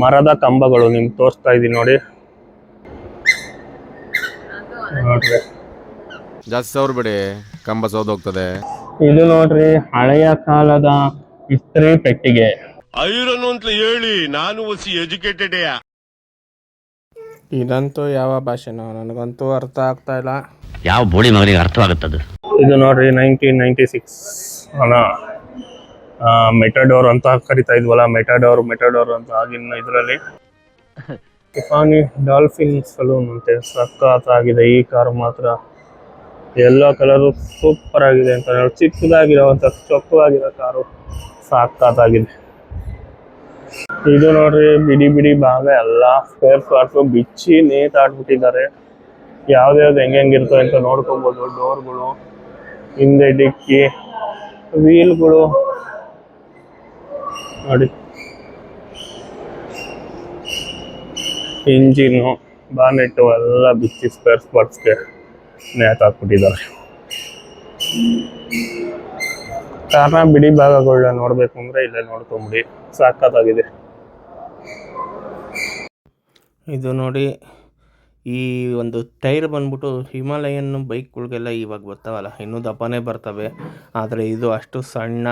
ಮರದ ಕಂಬಗಳು ನಿಮ್ಗೆ ತೋರಿಸ್ತಾ ಇದೀನಿ ನೋಡಿ. ನೋಡ್ರಿ ಜಾಸ್ತಿ ಸೌರ್ ಬಿಡಿ, ಕಂಬ ಸೌದೋಗ್ತದೆ. ಇದು ನೋಡ್ರಿ ಹಳೆಯ ಕಾಲದ ಇಸ್ತ್ರಿ ಪೆಟ್ಟಿಗೆ. ಐರನ್ ಅಂತ ಹೇಳಿ ನಾನು ಒಸಿ ಎಜುಕೇಟೆಡ್. ಇದಂತೂ ಯಾವ ಭಾಷೆನೋ ನನಗಂತೂ ಅರ್ಥ ಆಗ್ತಾ ಇಲ್ಲ. ಯಾವ ಬೋಳಿ ಮಗನಿಗೆ ಅರ್ಥವಾಗುತ್ತದೆ. ಇದು ನೋಡ್ರಿ 1996 ಮೆಟಾಡೋರ್ ಅಂತ ಕರಿತಾ ಇದ್ವಲ್ಲ, ಮೆಟಾಡೋರ್ ಅಂತ ಆಗಿನ ಇದರಲ್ಲಿ ಟಿಫಾನಿ ಡಾಲ್ಫಿನ್ ಸಲೂನ್ ಅಂತೆ. ಸಖತ್ತಾಗಿದೆ ಈ ಕಾರು ಮಾತ್ರ. ಎಲ್ಲ ಕಲರು ಸೂಪರ್ ಆಗಿದೆ ಅಂತ ಹೇಳಿ, ಚಿಕ್ಕದಾಗಿರೋವಂಥ ಚೊಕ್ಕವಾಗಿರೋ ಕಾರು ಸಖತ್ತಾಗಿದೆ. ಇದು ನೋಡ್ರಿ ಬಿಡಿ ಭಾಗ ಎಲ್ಲ ಸ್ಪೇರ್ ಪಾರ್ಟ್ಸು ಬಿಚ್ಚಿ ನೇತಾಡ್ಬಿಟ್ಟಿದ್ದಾರೆ. ಯಾವ್ದು ಹೆಂಗಿರ್ತವೆ ಅಂತ ನೋಡ್ಕೊಬೋದು. ಡೋರ್ಗಳು, ಹಿಂದೆ ಡಿಕ್ಕಿ, ವೀಲ್ಗಳು ನೋಡಿ, ಇಂಜಿನ್ನು, ಬಾನೆಟ್ಟು ಎಲ್ಲ ಬಿಚ್ಚಿ ಸ್ಪೇರ್ ಪಾರ್ಟ್ಸ್ಗೆ ನೇತಾಕ್ಬಿಟ್ಟಿದ್ದಾರೆ. ಕಾರ್ನ ಬಿಡಿ ಭಾಗಗಳನ್ನ ನೋಡ್ಬೇಕು ಅಂದ್ರೆ ಇಲ್ಲೇ ನೋಡ್ಕೊಂಬಿಡಿ, ಸಾಕತ್ತಾಗಿದೆ. ಇದು ನೋಡಿ, ಈ ಒಂದು ಟೈರ್ ಬಂದ್ಬಿಟ್ಟು ಹಿಮಾಲಯನ್ ಬೈಕ್ಗಳಿಗೆಲ್ಲ ಇವಾಗ ಬರ್ತಾವಲ್ಲ, ಇನ್ನೂ ದಪ್ಪನೇ ಬರ್ತವೆ. ಆದರೆ ಇದು ಅಷ್ಟು ಸಣ್ಣ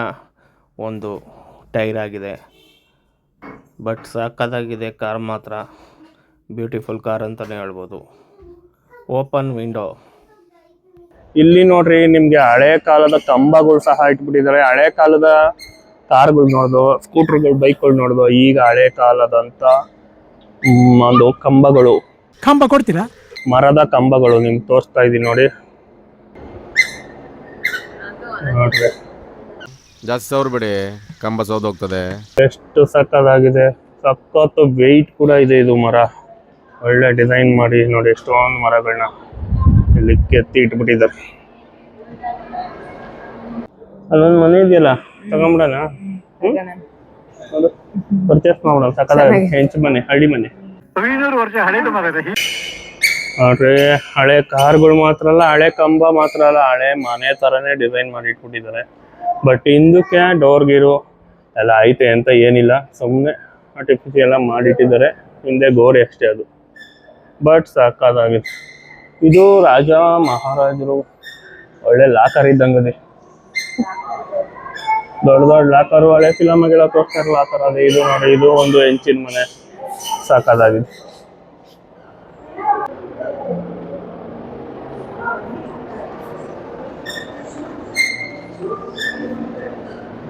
ಒಂದು ಟೈರ್ ಆಗಿದೆ. ಬಟ್ ಸಾಕತ್ತಾಗಿದೆ ಕಾರ್ ಮಾತ್ರ. ಬ್ಯೂಟಿಫುಲ್ ಕಾರ್ ಅಂತಲೇ ಹೇಳ್ಬೋದು. Open window. ಇಲ್ಲಿ ನೋಡ್ರಿ ನಿಮ್ಗೆ ಹಳೆ ಕಾಲದ ಕಂಬಗಳು ಸಹ ಇಟ್ಬಿಟ್ಟಿದ್ದಾರೆ. ಹಳೆ ಕಾಲದ ಕಾರ್ಗಳು ನೋಡ್ದು, ಸ್ಕೂಟರ್ಗಳು, ಬೈಕ್ಗಳು ನೋಡ್ದು. ಈಗ ಹಳೆ ಕಾಲದಂತ ಒಂದು ಕಂಬಗಳು, ಕಂಬ ಕೊಡ್ತೀರಾ? ಮರದ ಕಂಬಗಳು ನಿಮ್ಗೆ ತೋರಿಸ್ತಾ ಇದೀನಿ ನೋಡಿ. ನೋಡ್ರಿ ಜಾಸ್ತಿ ಸೌರ್ ಬಿಡಿ, ಕಂಬ ಸೌದೋಗ್ತದೆ. ಎಷ್ಟು ಸಕ್ಕತ್ತಾಗಿದೆ. ಸಖತ್ತು ವೆಯ್ಟ್ ಕೂಡ ಇದೆ ಇದು ಮರ. ಒಳ್ಳೆ ಡಿಸೈನ್ ಮಾಡಿ ನೋಡಿ, ಎಷ್ಟೊಂದು ಮರಗಳನ್ನ ಇಲ್ಲಿ ಕೆತ್ತಿ ಇಟ್ಬಿಟ್ಟಿದ್ದಾರೆ. ಅಲ್ಲೊಂದು ಮನೆ ಇದೆಯಲ್ಲ, ತಗೊಂಬಿಡೋಣ, ಪರ್ಚೇಸ್ ಮಾಡೋಣ. ಸಕ್ಕತ್ತಾಗಿ ಹೆಂಚು ಮನೆ, ಹಳ್ಳಿ ಮನೆ. 500 ವರ್ಷ ಹಳೆದು ಮರ. ನೋಡ್ರಿ ಹಳೆ ಕಾರ್ಗಳು ಮಾತ್ರ ಅಲ್ಲ, ಹಳೆ ಕಂಬ ಮಾತ್ರ ಅಲ್ಲ, ಹಳೆ ಮನೆ ತರನೇ ಡಿಸೈನ್ ಮಾಡಿ ಇಟ್ಬಿಟ್ಟಿದ್ದಾರೆ. ಬಟ್ ಹಿಂದಕ್ಕೆ ಡೋರ್ ಗೀರು ಎಲ್ಲ ಐತೆ ಅಂತ ಏನಿಲ್ಲ, ಸುಮ್ಮನೆ ಆರ್ಟಿಫಿಷಿಯಲ್ ಮಾಡಿಟ್ಟಿದ್ದಾರೆ. ಹಿಂದೆ ಗೋಡೆ ಅಷ್ಟೇ ಅದು. ಬಟ್ ಸಾಕಾಗಿದೆ. ಇದು ರಾಜ ಮಹಾರಾಜರು ಒಳ್ಳೆ ಲಾಕರ್ ಇದ್ದಂಗದೆ. ದೊಡ್ಡ ಲಾಕರು, ಹಳೆ ಫಿಲಮ್ಗೆಲ್ಲ ತೋರಿಸ್ತಾರೆ ಲಾಕರ್ ಅದೇ. ಇದು ನೋಡಿ, ಇದು ಒಂದು ಹೆಂಚಿನ ಮನೆ, ಸಾಕಾಗಿದೆ.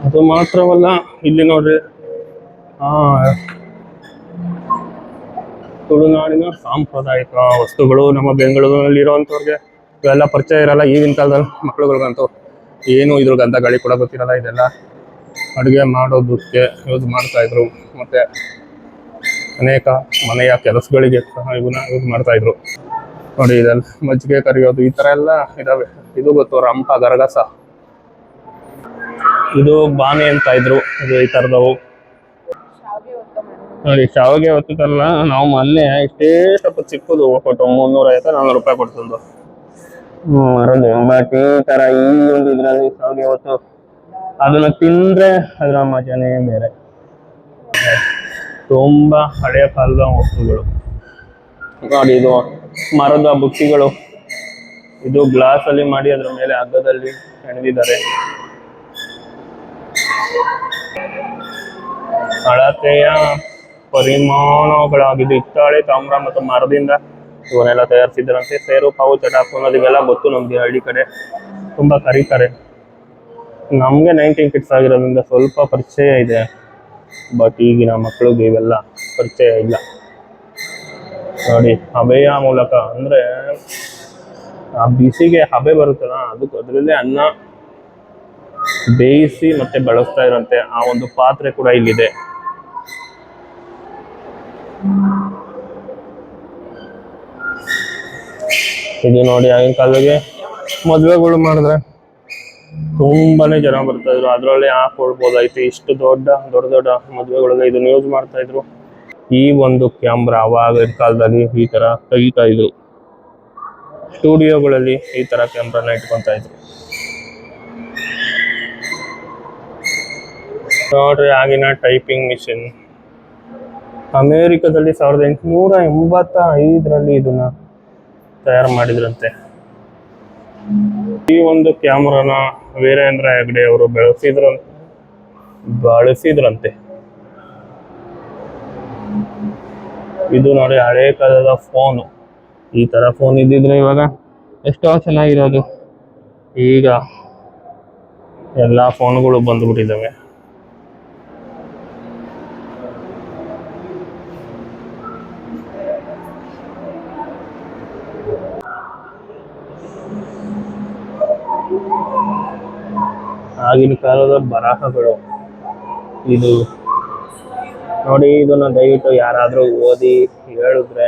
ಅದು ಮಾತ್ರವಲ್ಲ, ಇಲ್ಲಿ ನೋಡ್ರಿ ತುಳುನಾಡಿನ ಸಾಂಪ್ರದಾಯಿಕ ವಸ್ತುಗಳು. ನಮ್ಮ ಬೆಂಗಳೂರಿನಲ್ಲಿ ಇರೋವಂಥವ್ರಿಗೆ ಇವೆಲ್ಲ ಪರಿಚಯ ಇರಲ್ಲ. ಈಗಿನ ಕಾಲದಲ್ಲಿ ಮಕ್ಳುಗಳಿಗಂತೂ ಏನು ಇದ್ರಿಗಂತ ಗಾಳಿ ಕೂಡ ಗೊತ್ತಿರಲ್ಲ. ಇದೆಲ್ಲ ಅಡುಗೆ ಮಾಡೋದಕ್ಕೆ ಯೂಸ್ ಮಾಡ್ತಾಯಿದ್ರು, ಮತ್ತು ಅನೇಕ ಮನೆಯ ಕೆಲಸಗಳಿಗೆ ಸಹ ಇವನ್ನ ಯೂಸ್ ಮಾಡ್ತಾಯಿದ್ರು ನೋಡಿ. ಇದೆಲ್ಲ ಮಜ್ಜಿಗೆ ಕರಿಯೋದು, ಈ ಥರ ಎಲ್ಲ ಇದಾವೆ. ಇದು ಗೊತ್ತು, ರಂಪ, ಗರಗಸ, ಇದು ಬಾನೆ ಅಂತ ಇದ್ರು. ಇದು ಈ ಥರದವು ನೋಡಿ. ಶಾವಿಗೆ ಹೊತ್ತಲ್ಲ, ನಾವು ಮೊನ್ನೆ ಇಷ್ಟೇ ಸ್ವಲ್ಪ ಚಿಕ್ಕದು ಕೊಟ್ಟು 350-400 ರೂಪಾಯಿ ಕೊಡ್ತಂದು ಮರದು. ಬಟ್ ಈ ಥರ ಈ ಒಂದು ಇದರಲ್ಲಿ ಶಾವಿಗೆ ಹೊತ್ತು ಅದನ್ನ ತಿಂದ್ರೆ ಅದರ ಮಜಾನೇ ಬೇರೆ. ತುಂಬಾ ಹಳೆಯ ಕಾಲದ ವಸ್ತುಗಳು ನೋಡಿ. ಇದು ಮರದ ಬುಟ್ಟಿಗಳು, ಇದು ಗ್ಲಾಸ್ ಅಲ್ಲಿ ಮಾಡಿ ಅದ್ರ ಮೇಲೆ ಹಗ್ಗದಲ್ಲಿ ಹೆಣೆದಿದ್ದಾರೆ. ಅಳತೆಯ ಪರಿಮಾಣಗಳಾಗಿದ್ದು ಹಿತ್ತಾಳೆ, ತಾಮ್ರ ಮತ್ತು ಮರದಿಂದ ಇವನ್ನೆಲ್ಲ ತಯಾರಿಸಿದ್ರಂತೆ. ಸೇರು, ಪಾವು, ಚಟಾಕು ಅನ್ನೋದು ಇವೆಲ್ಲ ಗೊತ್ತು ನಮ್ಗೆ. ಹಳ್ಳಿ ಕಡೆ ತುಂಬಾ ಕರೀತಾರೆ. ನಮ್ಗೆ 19 ಕಿಡ್ಸ್ ಆಗಿರೋದ್ರಿಂದ ಸ್ವಲ್ಪ ಪರಿಚಯ ಇದೆ. ಬಟ್ ಈಗಿನ ಮಕ್ಕಳಿಗೆ ಇವೆಲ್ಲ ಪರಿಚಯ ಇಲ್ಲ ನೋಡಿ. ಹಬೆಯ ಮೂಲಕ ಅಂದ್ರೆ ಆ ಬಿಸಿಗೆ ಹಬೆ ಬರುತ್ತಲ್ಲ, ಅದರಲ್ಲೇ ಅನ್ನ ಬೇಯಿಸಿ ಮತ್ತೆ ಬಳಸ್ತಾ ಇರಂತೆ. ಆ ಒಂದು ಪಾತ್ರೆ ಕೂಡ ಇಲ್ಲಿದೆ. ಇದು ನೋಡಿ, ಆಗಿನ ಕಾಲದಾಗೆ ಮದುವೆಗಳು ಮಾಡಿದ್ರೆ ತುಂಬಾನೇ ಜನ ಬರ್ತಾ ಇದ್ರು. ಅದ್ರಲ್ಲೇ ಹಾಕೊಳ್ಬೋದಾಯ್ತು. ಇಷ್ಟು ದೊಡ್ಡ ಮದುವೆಗಳಿಗೆ ಇದನ್ನ ಯೂಸ್ ಮಾಡ್ತಾ ಇದ್ರು. ಈ ಒಂದು ಕ್ಯಾಮ್ರಾ ಅವಾಗಿನ ಕಾಲದಲ್ಲಿ ಈ ತರ ತೆಗಿತಾ ಇದ್ರು. ಸ್ಟುಡಿಯೋಗಳಲ್ಲಿ ಈ ತರ ಕ್ಯಾಮ್ರಾನ ಇಟ್ಕೊಂತ ಇದ್ರು ನೋಡ್ರಿ. ಆಗಿನ ಟೈಪಿಂಗ್ ಮಿಷಿನ್ ಅಮೇರಿಕದಲ್ಲಿ 1885ರಲ್ಲಿ ಇದನ್ನ ತಯಾರು ಮಾಡಿದ್ರಂತೆ. ಈ ಒಂದು ಕ್ಯಾಮ್ರಾನ ವೀರೇಂದ್ರ ಹೆಗ್ಡೆ ಅವರು ಬಳಸಿದ್ರಂತೆ. ಇದು ನೋಡಿ ಹಳೆ ಕಾಲದ ಫೋನು. ಈ ತರ ಫೋನ್ ಇದ್ದಿದ್ರೆ ಇವಾಗ ಎಷ್ಟೋ ಚೆನ್ನಾಗಿರೋದು. ಈಗ ಎಲ್ಲಾ ಫೋನ್ಗಳು ಬಂದ್ಬಿಟ್ಟಿದ್ದಾವೆ. ಆಗಿನ ಕಾಲದ ಬರಹಗಳು ಇದು ನೋಡಿ. ಇದನ್ನ ದಯವಿಟ್ಟು ಯಾರಾದ್ರೂ ಓದಿ ಹೇಳಿದ್ರೆ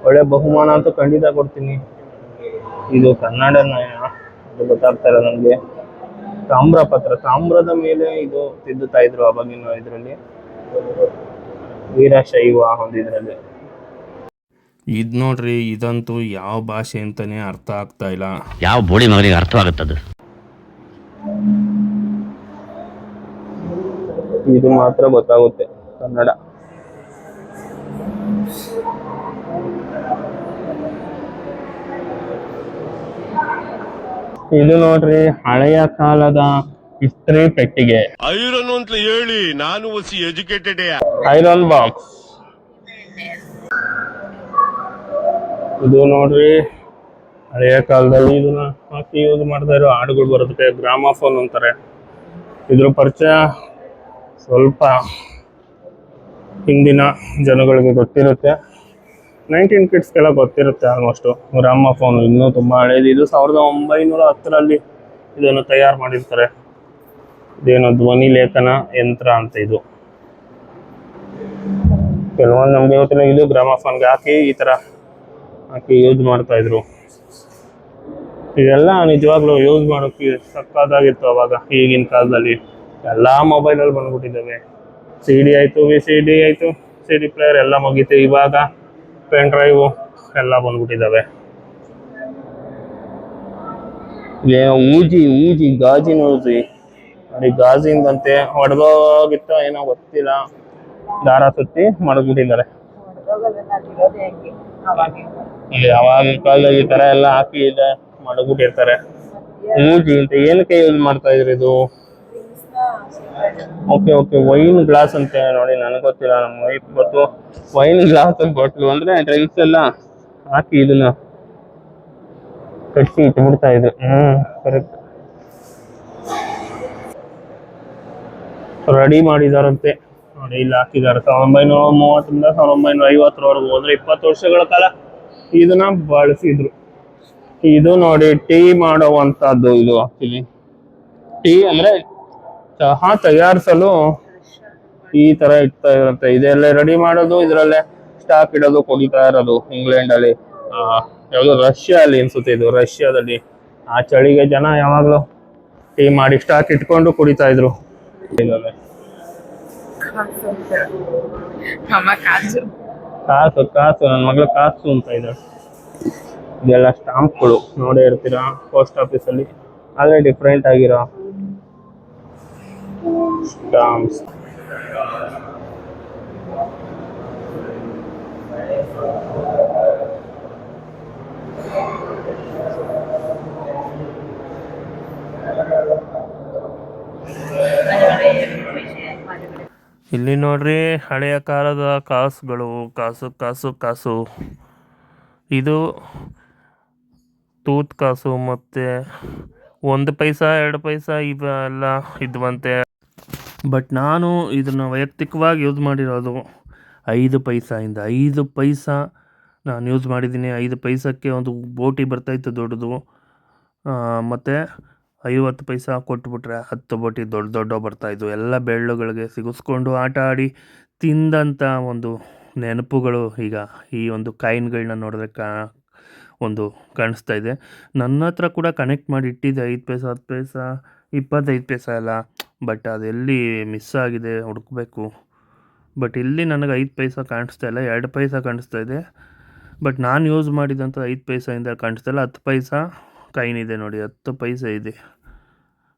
ಒಳ್ಳೆ ಬಹುಮಾನ ಅಂತೂ ಖಂಡಿತ ಕೊಡ್ತೀನಿ. ಇದು ಕನ್ನಡನ ಅದು ಗೊತ್ತಾಗ್ತಾ ಇಲ್ಲ ನನಗೆ. ತಾಮ್ರದ ಮೇಲೆ ಇದು ತಿದ್ದುತ್ತಾ ಇದ್ರು ಅವಾಗಿನ ಇದರಲ್ಲಿ, ವೀರಶೈವ ಒಂದಿದ್ರಲ್ಲಿ. ಇದು ನೋಡ್ರಿ, ಇದಂತೂ ಯಾವ ಭಾಷೆ ಅಂತಾನೆ ಅರ್ಥ ಆಗ್ತಾ ಇಲ್ಲ. ಯಾವ ಬೋಳಿ ಮಗನಿಗೆ ಅರ್ಥವಾಗುತ್ತದು? ಇದು ಮಾತ್ರ ಗೊತ್ತಾಗುತ್ತೆ ಕನ್ನಡ. ಇದು ನೋಡ್ರಿ ಹಳೆಯ ಕಾಲದ ಇಸ್ತ್ರಿ ಪೆಟ್ಟಿಗೆ, ಐರನ್ ಅಂತ ಹೇಳಿ ನಾನು ಒಸಿ ಎಜುಕೇಟೆಡ್. Iron box. ಇದು ನೋಡ್ರಿ ಹಳೆಯ ಕಾಲದಲ್ಲಿ ಇದನ್ನ ಹಾಕಿ ಯೂಸ್ ಮಾಡ್ತಾ ಇರೋ ಹಾಡುಗಳು ಬರೋದಕ್ಕೆ ಗ್ರಾಮಾಫೋನ್ ಅಂತಾರೆ. ಇದ್ರ ಪರಿಚಯ ಸ್ವಲ್ಪ ಹಿಂದಿನ ಜನಗಳಿಗೆ ಗೊತ್ತಿರುತ್ತೆ. 19 ಕಿಡ್ಸ್ಗೆಲ್ಲ ಗೊತ್ತಿರುತ್ತೆ ಆಲ್ಮೋಸ್ಟು. ಗ್ರಾಮಾಫೋನ್ ಇನ್ನೂ ತುಂಬ ಹಳೇದು. ಇದು 1910ರಲ್ಲಿ ಇದನ್ನು ತಯಾರು ಮಾಡಿರ್ತಾರೆ. ಇದೇನೋ ಧ್ವನಿ ಲೇಖನ ಯಂತ್ರ ಅಂತ ಇದು. ಕೆಲವೊಂದು ನಮ್ಗೆ ಗೊತ್ತಿಲ್ಲ. ಇದು ಗ್ರಾಮಾಫೋನ್ಗೆ ಹಾಕಿ ಈ ಥರ ಹಾಕಿ ಯೂಸ್ ಮಾಡ್ತಾ ಇದ್ರು. ಇದೆಲ್ಲ ನಿಜವಾಗ್ಲೂ ಯೂಸ್ ಮಾಡೋಕ್ಕೆ ಸಕ್ಕತ್ತಾಗಿತ್ತು ಅವಾಗ. ಈಗಿನ ಕಾಲದಲ್ಲಿ ಎಲ್ಲ ಮೊಬೈಲಲ್ಲಿ ಬಂದ್ಬಿಟ್ಟಿದ್ದಾವೆ. CD ಆಯಿತು, VCD ಆಯಿತು, CD ಪ್ಲೇಯರ್ ಎಲ್ಲ ಮುಗೀತು. ಇವಾಗ ಪೆನ್ ಡ್ರೈವು ಎಲ್ಲ ಬಂದ್ಬಿಟ್ಟಿದ್ದಾವೆ. ಊಜಿ ಗಾಜಿನ ಊಜಿ ನೋಡಿ, ಗಾಜಿಂದಂತೆ ಹೊಡೆದೋಗಿತ್ತು ಏನೋ ಗೊತ್ತಿಲ್ಲ, ದಾರ ಸುತ್ತಿ ಮಡಗ್ಬಿಟ್ಟಿದ್ದಾರೆ. ಅವಾಗ ಕಾಲದಲ್ಲಿ ಈ ತರ ಎಲ್ಲ ಹಾಕಿ ಮಡಗ್ಬಿಟ್ಟಿರ್ತಾರೆ. ಮೂಜಿ ಅಂತ ಏನಕ್ಕೆ ಯೂಸ್ ಮಾಡ್ತಾ ಇದ್ರಿ ಇದು? ಓಕೆ, ವೈನ್ ಗ್ಲಾಸ್ ಅಂತೆ ನೋಡಿ. ನನಗೆ ಗೊತ್ತಿಲ್ಲ, ನಮ್ಮ ವೈಫ್ ಗೊತ್ತು. ವೈನ್ ಗ್ಲಾಸ್ ಬಾಟ್ಲು ಅಂದ್ರೆ ಡ್ರಿಂಕ್ಸ್ ಎಲ್ಲ ಹಾಕಿ ಇದನ್ನ ಕಟ್ಟಿ ಇಟ್ಬಿಡ್ತಾ ಇದ್ರು. ಕರೆಕ್ಟ್. ರೆಡಿ ಮಾಡಿದಾರಂತೆ ನೋಡಿ, ಇಲ್ಲಿ ಹಾಕಿದ್ದಾರೆ. 1930ರಿಂದ 1950ರವರೆಗೂ ಹೋದ್ರೆ 20 ವರ್ಷಗಳ ಕಾಲ ಇದನ್ನ ಬಳಸಿದ್ರು. ಇದು ನೋಡಿ ಟೀ ಮಾಡುವಂತದ್ದು. ಇದು ಆಕ್ಚುಲಿ ಟೀ ಅಂದ್ರೆ ಚಹಾ ತಯಾರಿಸಲು ಈ ತರ ಇಡ್ತಾ ಇರುತ್ತೆ. ಇದೆಲ್ಲ ರೆಡಿ ಮಾಡೋದು, ಇದರಲ್ಲೇ ಸ್ಟಾಕ್ ಇಡೋದು, ಕುಡಿತಾ ಇರೋದು. ಇಂಗ್ಲೆಂಡ್ ಅಲ್ಲಿ ಯಾವ್ದು ರಷ್ಯಾ ಅಲ್ಲಿ ಅನ್ಸುತ್ತೆ. ಇದು ರಷ್ಯಾದಲ್ಲಿ ಆ ಚಳಿಗೆ ಜನ ಯಾವಾಗ್ಲೂ ಟೀ ಮಾಡಿ ಸ್ಟಾಕ್ ಇಟ್ಕೊಂಡು ಕುಡಿತಾ ಇದ್ರು. ಕಾಸು ನನ್ನ ಮಗಳು ಕಾಸು ಅಂತ ಇದ್ದಾಳೆ. ಇದೆಲ್ಲ ಸ್ಟಾಂಪ್ಗಳು ನೋಡೇ ಇರ್ತೀರಾ ಪೋಸ್ಟ್ ಆಫೀಸಲ್ಲಿ. ಆದ್ರೆ ಡಿಫ್ರೆಂಟ್ ಆಗಿರೋ ಸ್ಟಾಂಪ್ಸ್. ಇಲ್ಲಿ ನೋಡ್ರಿ ಹಳೆಯ ಕಾಲದ ಕಾಸುಗಳು. ಕಾಸು ಇದು ತೂತ್ ಕಾಸು ಮತ್ತು 1 ಪೈಸಾ 2 ಪೈಸಾ ಇವೆಲ್ಲ ಇದ್ವಂತೆ. ಬಟ್ ನಾನು ಇದನ್ನು ವೈಯಕ್ತಿಕವಾಗಿ ಯೂಸ್ ಮಾಡಿರೋದು 5 ಪೈಸಾಯಿಂದ. 5 ಪೈಸಾ ನಾನು ಯೂಸ್ ಮಾಡಿದ್ದೀನಿ. 5 ಪೈಸಕ್ಕೆ ಒಂದು ಬೋಟಿ ಬರ್ತಾಯಿತ್ತು ದೊಡ್ಡದು. ಮತ್ತು 50 ಪೈಸಾ ಕೊಟ್ಬಿಟ್ರೆ 10 ಬೋಟಿ ದೊಡ್ಡ ಬರ್ತಾಯಿದ್ವು. ಎಲ್ಲ ಬೆಳ್ಳುಗಳಿಗೆ ಸಿಗಿಸ್ಕೊಂಡು ಆಟ ಆಡಿ ತಿಂದಂಥ ಒಂದು ನೆನಪುಗಳು ಈಗ ಈ ಒಂದು ಕಾಯಿನ್ಗಳನ್ನ ನೋಡಿದ್ರೆ ಒಂದು ಕಾಣಿಸ್ತಾ ಇದೆ. ನನ್ನ ಹತ್ರ ಕೂಡ ಕನೆಕ್ಟ್ ಮಾಡಿ ಇಟ್ಟಿದ್ದೆ 5 ಪೈಸಾ 10 ಪೈಸಾ 25 ಪೈಸಾ ಎಲ್ಲ. ಬಟ್ ಅದೆಲ್ಲಿ ಮಿಸ್ ಆಗಿದೆ, ಹುಡುಕಬೇಕು. ಬಟ್ ಇಲ್ಲಿ ನನಗೆ 5 ಪೈಸಾ ಕಾಣಿಸ್ತಾ ಇಲ್ಲ, 2 ಪೈಸಾ ಕಾಣಿಸ್ತಾ ಇದೆ. ಬಟ್ ನಾನು ಯೂಸ್ ಮಾಡಿದಂಥ 5 ಪೈಸಾಯಿಂದ ಕಾಣಿಸ್ತಾ ಇಲ್ಲ. 10 ಪೈಸಾ ಕಾಯಿನ್ ಇದೆ ನೋಡಿ, 10 ಪೈಸೆ ಇದೆ.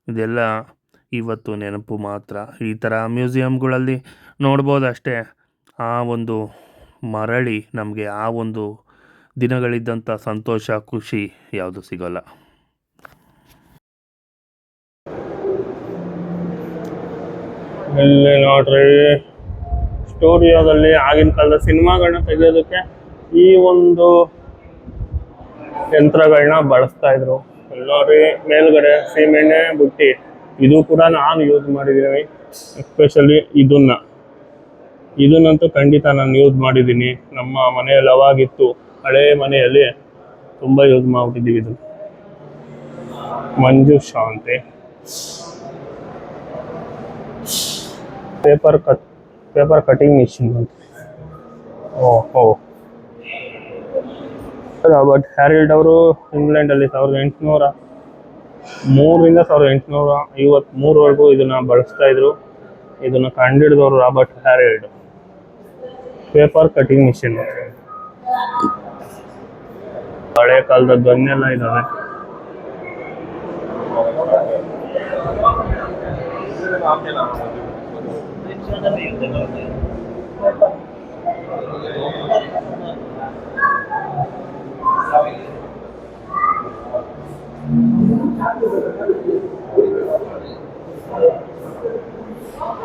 ಇದೆಲ್ಲ ಇವತ್ತು ನೆನಪು ಮಾತ್ರ. ಈ ಥರ ಮ್ಯೂಸಿಯಮ್ಗಳಲ್ಲಿ ನೋಡ್ಬೋದು ಅಷ್ಟೇ. ಆ ಒಂದು ಮರಳಿ ನಮಗೆ ಆ ಒಂದು ದಿನಗಳಿದ್ದಂಥ ಸಂತೋಷ ಖುಷಿ ಯಾವುದು ಸಿಗೋಲ್ಲ. ಇಲ್ಲಿ ನೋಡ್ರಿ, ಸ್ಟುಡಿಯೋದಲ್ಲಿ ಆಗಿನ ಕಾಲದ ಸಿನಿಮಾಗಳನ್ನ ತೆಗೆಯೋದಕ್ಕೆ ಈ ಒಂದು ಯಂತ್ರಗಳನ್ನ ಬಳಸ್ತಾ ಇದ್ರು. ಇಲ್ಲಿ ನೋಡ್ರಿ, ಮೇಲ್ಗಡೆ ಸೀಮೆಣ್ಣೆ ಬುಟ್ಟಿ, ಇದು ಕೂಡ ನಾನು ಯೂಸ್ ಮಾಡಿದ್ದೀನಿ. ಎಸ್ಪೆಷಲಿ ಇದನ್ನಂತೂ ಖಂಡಿತ ನಾನು ಯೂಸ್ ಮಾಡಿದ್ದೀನಿ. ನಮ್ಮ ಮನೆಯಲ್ಲಿ ಅವಾಗಿತ್ತು, ಹಳೆ ಮನೆಯಲ್ಲಿ ತುಂಬ ಯೂಸ್ ಮಾಡ್ಬಿಟ್ಟಿದ್ದೀವಿ. ಇದು ಮಂಜು ಶಾಂತಿ ಪೇಪರ್ ಕಟಿಂಗ್ ಮಿಷಿನ್ ಅಂತ. ಓಹೋ, ರಾಬರ್ಟ್ ಹ್ಯಾರಿಲ್ಡ್ ಅವರು ಇಂಗ್ಲೆಂಡಲ್ಲಿ 1803ರಿಂದ 1853ವರೆಗೂ ಇದನ್ನ ಬಳಸ್ತಾ ಇದ್ರು. ಇದನ್ನ ಕಂಡಿಡಿದವರು ರಾಬರ್ಟ್ ಹ್ಯಾರಿಲ್ಡ್. ಪೇಪರ್ ಕಟಿಂಗ್ ಮಿಷಿನ್, ಹಳೆ ಕಾಲದ ಗನ್ನೆಲ್ಲ ಇದಾವೆ.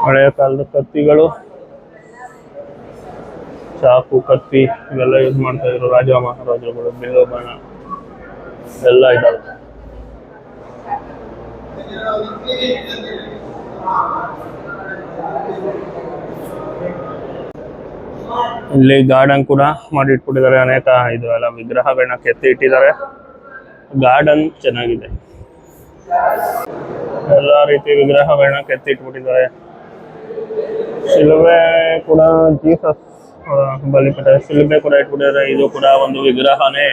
ಹಳೆಯ ಕಾಲದ ಕತ್ತಿಗಳು, ಚಾಕು, ಕತ್ತಿ ಇವೆಲ್ಲ ಯೂಸ್ ಮಾಡ್ತಾ ಇದ್ರು ರಾಜ ಮಹಾರಾಜರುಗಳು. ಬಿಲ್ಲು ಬಾಣ ಎಲ್ಲ ಇದಾವೆ. ಇಲ್ಲಿ ಗಾರ್ಡನ್ ಕೂಡ ಮಾಡಿಟ್ಬಿಟ್ಟಿದ್ದಾರೆ. ಅನೇಕ ಇದು ಎಲ್ಲ ವಿಗ್ರಹಗಳನ್ನ ಕೆತ್ತಿ ಇಟ್ಟಿದ್ದಾರೆ. ಗಾರ್ಡನ್ ಚೆನ್ನಾಗಿದೆ, ಎಲ್ಲ ರೀತಿ ವಿಗ್ರಹಗಳನ್ನ ಕೆತ್ತಿ ಇಟ್ಬಿಟ್ಟಿದ್ದಾರೆ. ಶಿಲುಬೆ ಕೂಡ, ಜೀಸಸ್ ಬಲಿಪೀಠ ಶಿಲುಬೆ ಕೂಡ ಇಟ್ಬಿಟ್ಟಿದ್ದಾರೆ. ಇದು ಕೂಡ ಒಂದು ವಿಗ್ರಹನೇ